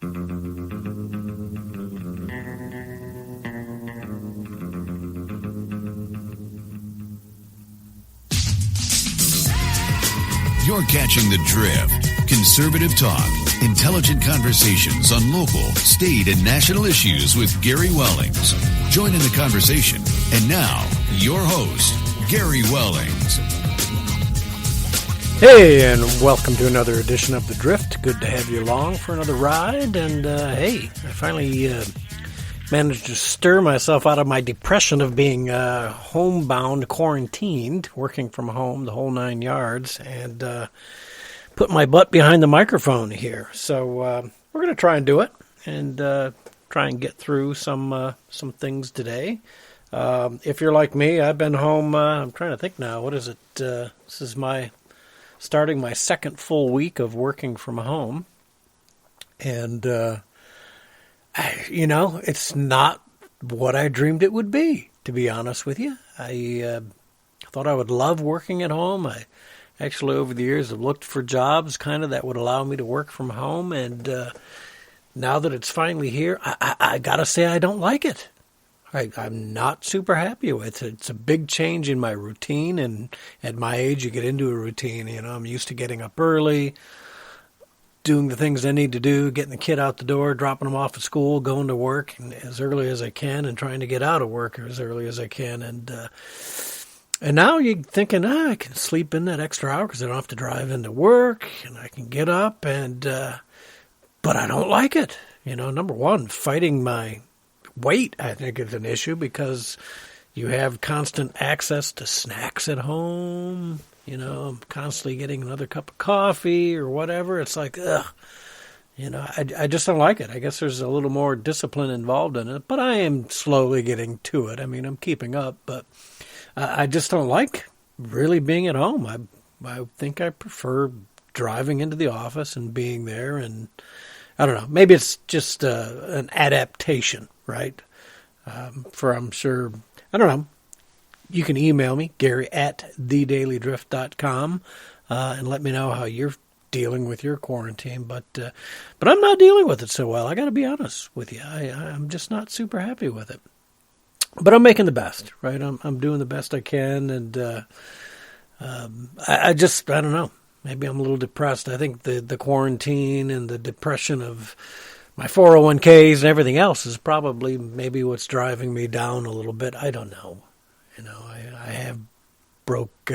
You're catching the drift. Conservative talk, intelligent conversations on local, state, and national issues with Gary Wellings. Join in the conversation. And now, your host, Gary Wellings. Hey, and welcome to another edition of The Drift. Good to have you along for another ride. And hey, I finally managed to stir myself out of my depression of being homebound, quarantined, working from home, the whole 9 yards, and put my butt behind the microphone here. So we're going to try and do it and try and get through some things today. If you're like me, I've been home, I'm trying to think now, what is it? This is starting my second full week of working from home. And it's not what I dreamed it would be, to be honest with you. I thought I would love working at home. I actually, over the years, have looked for jobs kind of that would allow me to work from home. And now that it's finally here, I got to say I don't like it. I'm not super happy with it. It's a big change in my routine. And at my age, you get into a routine. You know, I'm used to getting up early, doing the things I need to do, getting the kid out the door, dropping them off at school, going to work as early as I can, and trying to get out of work as early as I can. And now you're thinking, I can sleep in that extra hour because I don't have to drive into work, and I can get up, but I don't like it. You know, number one, fighting my weight, I think, is an issue because you have constant access to snacks at home. You know, I'm constantly getting another cup of coffee or whatever. It's like, ugh. You know, I just don't like it. I guess there's a little more discipline involved in it, but I am slowly getting to it. I mean, I'm keeping up, but I just don't like really being at home. I think I prefer driving into the office and being there, and I don't know. Maybe it's just an adaptation, right? I'm sure, I don't know. You can email me, Gary@thedailydrift.com, and let me know how you're dealing with your quarantine. But I'm not dealing with it so well. I got to be honest with you. I'm just not super happy with it. But I'm making the best, right? I'm doing the best I can, and I don't know. Maybe I'm a little depressed. I think the quarantine and the depression of my 401ks and everything else is probably maybe what's driving me down a little bit. I don't know. You know, I have broke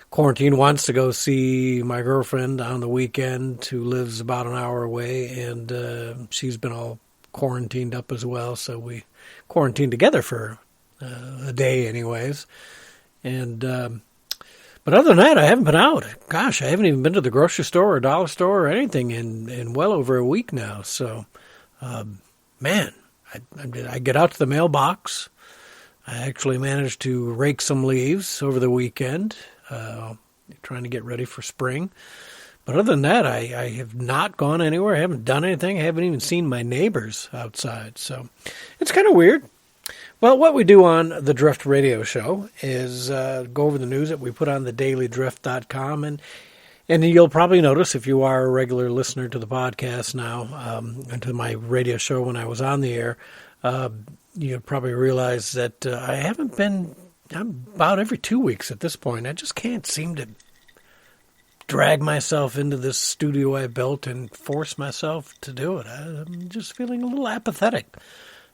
quarantine once to go see my girlfriend on the weekend who lives about an hour away, and she's been all quarantined up as well, so we quarantined together for a day anyways. And but other than that, I haven't been out. Gosh, I haven't even been to the grocery store or dollar store or anything in well over a week now. So, man, I get out to the mailbox. I actually managed to rake some leaves over the weekend, trying to get ready for spring. But other than that, I have not gone anywhere. I haven't done anything. I haven't even seen my neighbors outside. So it's kind of weird. Well, what we do on the Drift Radio Show is go over the news that we put on thedailydrift.com. And you'll probably notice, if you are a regular listener to the podcast now, and to my radio show when I was on the air, you'll probably realize that I haven't been, I'm about every 2 weeks at this point. I just can't seem to drag myself into this studio I built and force myself to do it. I'm just feeling a little apathetic.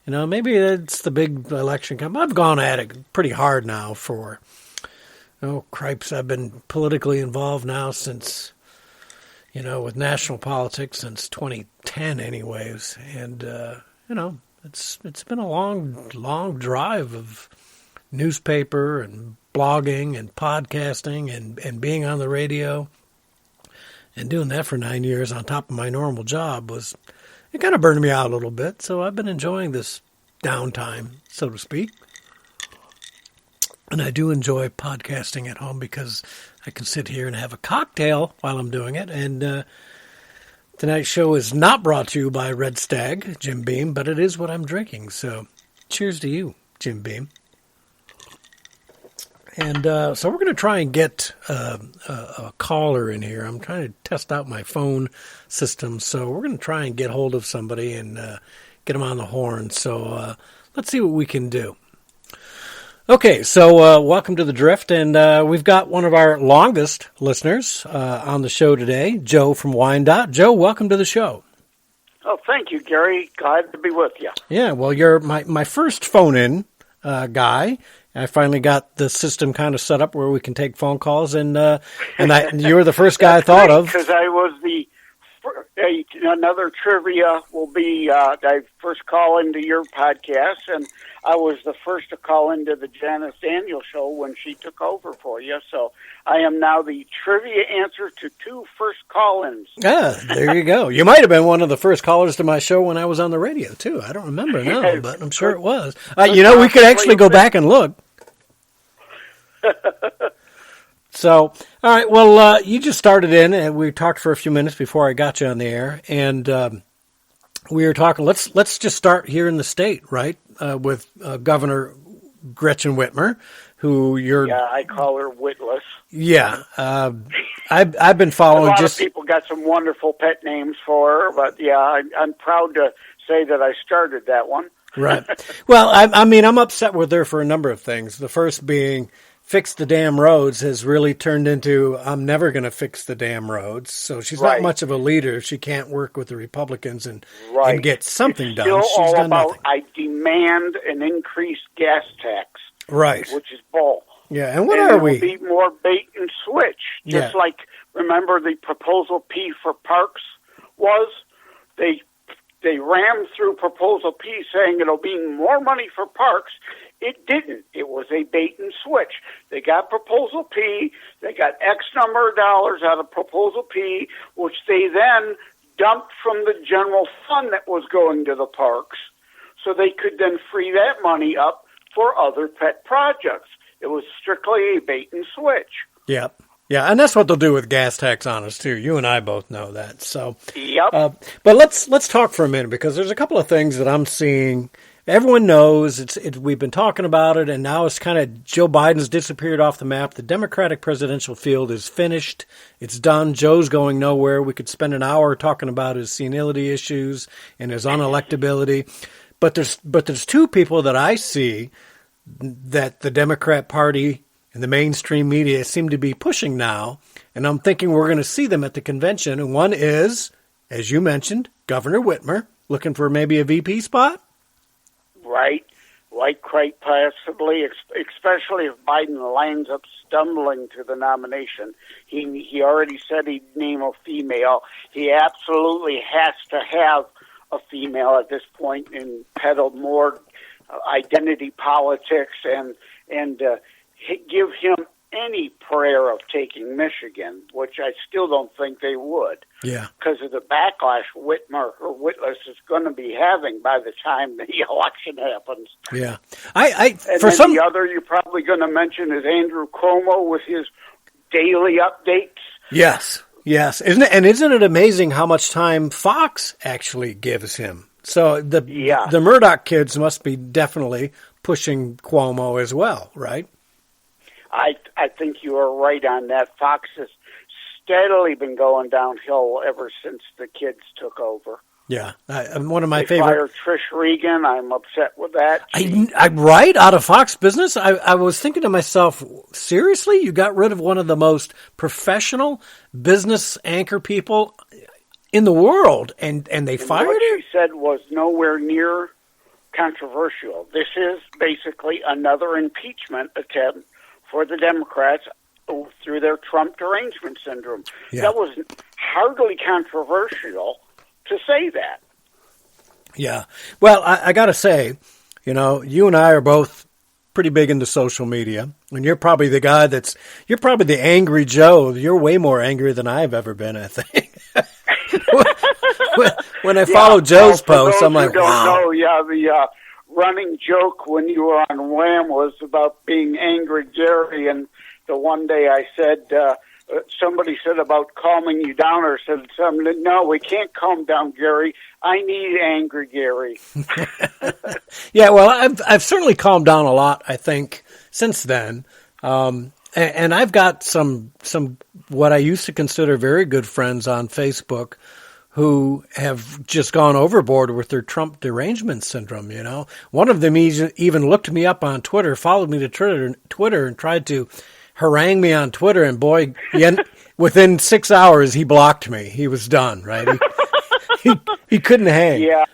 You know, maybe it's the big election come. I've gone at it pretty hard now for, cripes, I've been politically involved now since, with national politics since 2010 anyways. And, it's been a long drive of newspaper and blogging and podcasting and being on the radio. And doing that for 9 years on top of my normal job it kind of burned me out a little bit. So I've been enjoying this downtime, so to speak. And I do enjoy podcasting at home because I can sit here and have a cocktail while I'm doing it. And tonight's show is not brought to you by Red Stag, Jim Beam, but it is what I'm drinking. So cheers to you, Jim Beam. And so we're going to try and get a caller in here. I'm trying to test out my phone system, so we're going to try and get hold of somebody and get them on the horn. So let's see what we can do. Okay, so welcome to The Drift, and we've got one of our longest listeners on the show today, Joe from Wyandotte. Joe, welcome to the show. Oh, thank you, Gary. Glad to be with you. Yeah, well, you're my first phone-in guy. I finally got the system kind of set up where we can take phone calls, and you were the first guy I thought of. Because I was another trivia will be I first call into your podcast, and I was the first to call into the Janice Daniel show when she took over for you. So I am now the trivia answer to 2 first call-ins. Yeah, there you go. You might have been one of the first callers to my show when I was on the radio, too. I don't remember now, but I'm sure it was. We could actually go back and look. So, all right, well, you just started in, and we talked for a few minutes before I got you on the air, and we were talking, let's just start here in the state, right, with Governor Gretchen Whitmer, who you're... Yeah, I call her Witless. Yeah, I've been following. A lot of people got some wonderful pet names for her, but yeah, I'm proud to say that I started that one. Right. Well, I'm upset with her for a number of things. The first being... fix the damn roads has really turned into, I'm never going to fix the damn roads. So she's not much of a leader. She can't work with the Republicans and get something done. It's still she's all done about, nothing. I demand an increased gas tax. Right. Which is bull. Yeah, and what are we? It will be more bait and switch. Just like, remember the Proposal P for parks was? They rammed through Proposal P saying it'll be more money for parks. It didn't. It was a bait and switch. They got Proposal P. They got X number of dollars out of Proposal P, which they then dumped from the general fund that was going to the parks, so they could then free that money up for other pet projects. It was strictly a bait and switch. Yep. Yeah, and that's what they'll do with gas tax on us, too. You and I both know that. So, yep. But let's talk for a minute, because there's a couple of things that I'm seeing. Everyone knows we've been talking about it, and now it's kind of Joe Biden's disappeared off the map. The Democratic presidential field is finished. It's done. Joe's going nowhere. We could spend an hour talking about his senility issues and his unelectability. But there's 2 people that I see that the Democrat Party and the mainstream media seem to be pushing now, and I'm thinking we're going to see them at the convention. And one is, as you mentioned, Governor Whitmer, looking for maybe a VP spot. Right, quite possibly, especially if Biden lands up stumbling to the nomination. He already said he'd name a female. He absolutely has to have a female at this point and peddle more identity politics and give him any prayer of taking Michigan, which I still don't think they would. Yeah. Because of the backlash Whitmer or Witless is going to be having by the time the election happens. Yeah. The other you're probably going to mention is Andrew Cuomo with his daily updates. Yes. Isn't it amazing how much time Fox actually gives him? So the Murdoch kids must be definitely pushing Cuomo as well, right? I think you are right on that. Fox has steadily been going downhill ever since the kids took over. Yeah, one of my they favorite. Fired Trish Regan. I'm upset with that. Right out of Fox Business. I was thinking to myself, seriously, you got rid of one of the most professional business anchor people in the world, and they fired her? What she said was nowhere near controversial. This is basically another impeachment attempt for the Democrats through their Trump derangement syndrome. Yeah. That was hardly controversial to say that. Yeah. Well, I got to say, you and I are both pretty big into social media, and you're probably the guy you're probably the angry Joe. You're way more angry than I've ever been, I think. when I follow Joe's posts, I'm like, wow. The running joke when you were on Wham was about being angry Gary, and the one day I said, somebody said about calming you down, or said something, no, we can't calm down Gary. I need angry Gary. Yeah, well, I've certainly calmed down a lot, I think, since then. And I've got some what I used to consider very good friends on Facebook who have just gone overboard with their Trump derangement syndrome, you know. One of them even looked me up on Twitter, followed me to Twitter and tried to harangue me on Twitter, and boy, within 6 hours he blocked me. He was done, right? He couldn't hang. Yeah.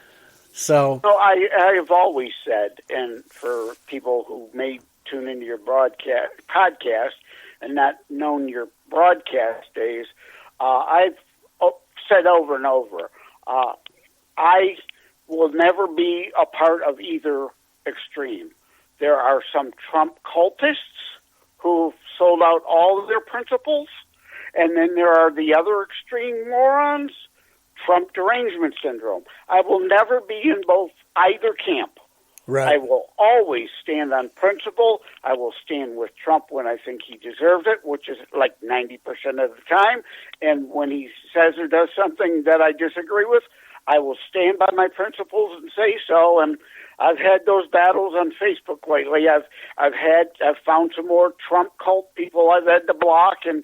So I have always said, and for people who may tune into your podcast and not known your broadcast days, I've said over and over, I will never be a part of either extreme. There are some Trump cultists who've sold out all of their principles, and then there are the other extreme morons, Trump derangement syndrome. I will never be in either camp. right. I will always stand on principle. I will stand with Trump when I think he deserves it, which is like 90% of the time. And when he says or does something that I disagree with, I will stand by my principles and say so. And I've had those battles on Facebook lately. I've found some more Trump cult people I've had to block, and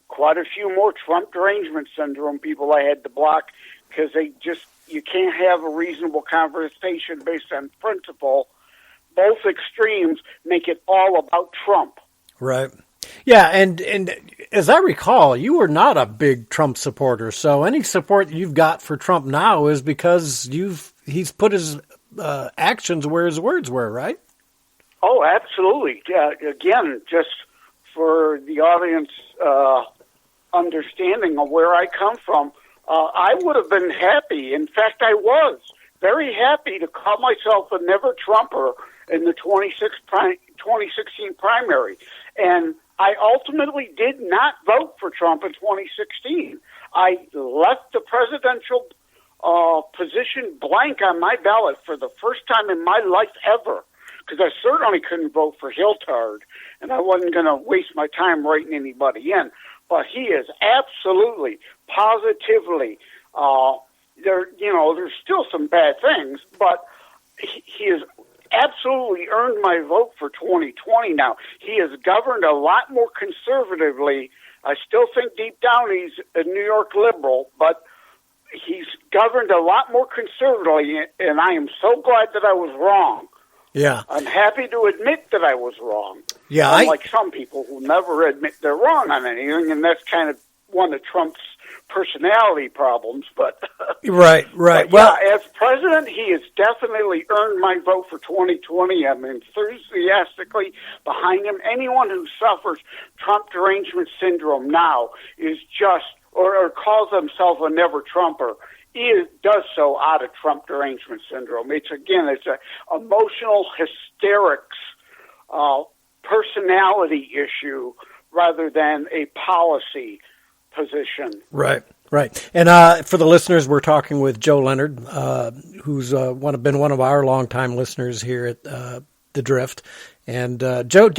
quite a few more Trump derangement syndrome people I had to block, because you can't have a reasonable conversation based on principle. Both extremes make it all about Trump. Right. Yeah, and as I recall, you were not a big Trump supporter, so any support you've got for Trump now is because he's put his actions where his words were, right? Oh, absolutely. Again, just for the audience understanding of where I come from, I would have been happy. In fact, I was very happy to call myself a never Trumper in the 2016 primary. And I ultimately did not vote for Trump in 2016. I left the presidential position blank on my ballot for the first time in my life ever, because I certainly couldn't vote for Hiltard, and I wasn't going to waste my time writing anybody in. But he is absolutely, positively, there's still some bad things, but he has absolutely earned my vote for 2020 now. He has governed a lot more conservatively. I still think deep down he's a New York liberal, but he's governed a lot more conservatively, and I am so glad that I was wrong. Yeah. I'm happy to admit that I was wrong. Yeah, Unlike some people who never admit they're wrong on anything, and that's kind of one of Trump's personality problems. But right. But Well, yeah, as president, he has definitely earned my vote for 2020. I'm enthusiastically behind him. Anyone who suffers Trump derangement syndrome now is just, or calls himself a never Trumper, does so out of Trump derangement syndrome. It's a emotional hysterics personality issue rather than a policy position. Right. And for the listeners, we're talking with Joe Lenard, who's been one of our longtime listeners here at The Drift. And Joe,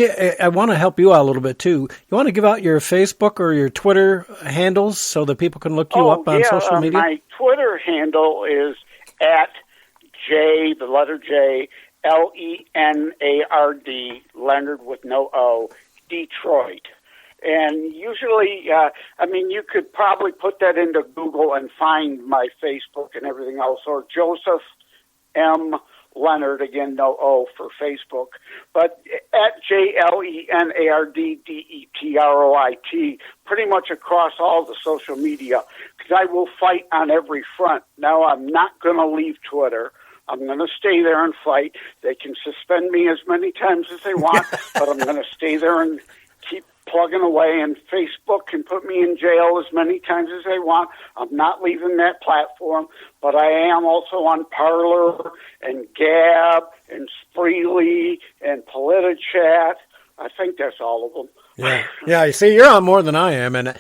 I want to help you out a little bit too. You want to give out your Facebook or your Twitter handles so that people can look you up on social media? My Twitter handle is at J, the letter J, Lenard, Leonard with no O, Detroit. And usually, you could probably put that into Google and find my Facebook and everything else, or Joseph M. Lenard, again, no O for Facebook, but at JLENARDDETROIT, pretty much across all the social media, because I will fight on every front. Now, I'm not going to leave Twitter. I'm going to stay there and fight. They can suspend me as many times as they want, but I'm going to stay there and keep plugging away, and Facebook can put me in jail as many times as they want. I'm not leaving that platform, but I am also on Parler and Gab and Spreely and PolitiChat. I think that's all of them. Yeah. You see, you're on more than I am, and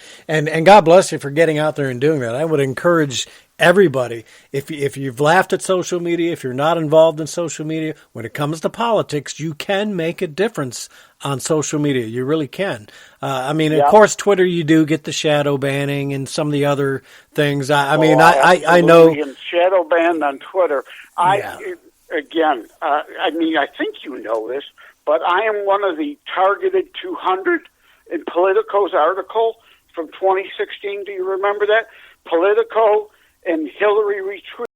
God bless you for getting out there and doing that. I would encourage everybody, if you've laughed at social media, if you're not involved in social media, when it comes to politics, you can make a difference on social media. You really can. Of course, Twitter, you do get the shadow banning and some of the other things. I know. And shadow banned on Twitter. I think you know this, but I am one of the targeted 200 in Politico's article from 2016. Do you remember that? Politico and Hillary retweet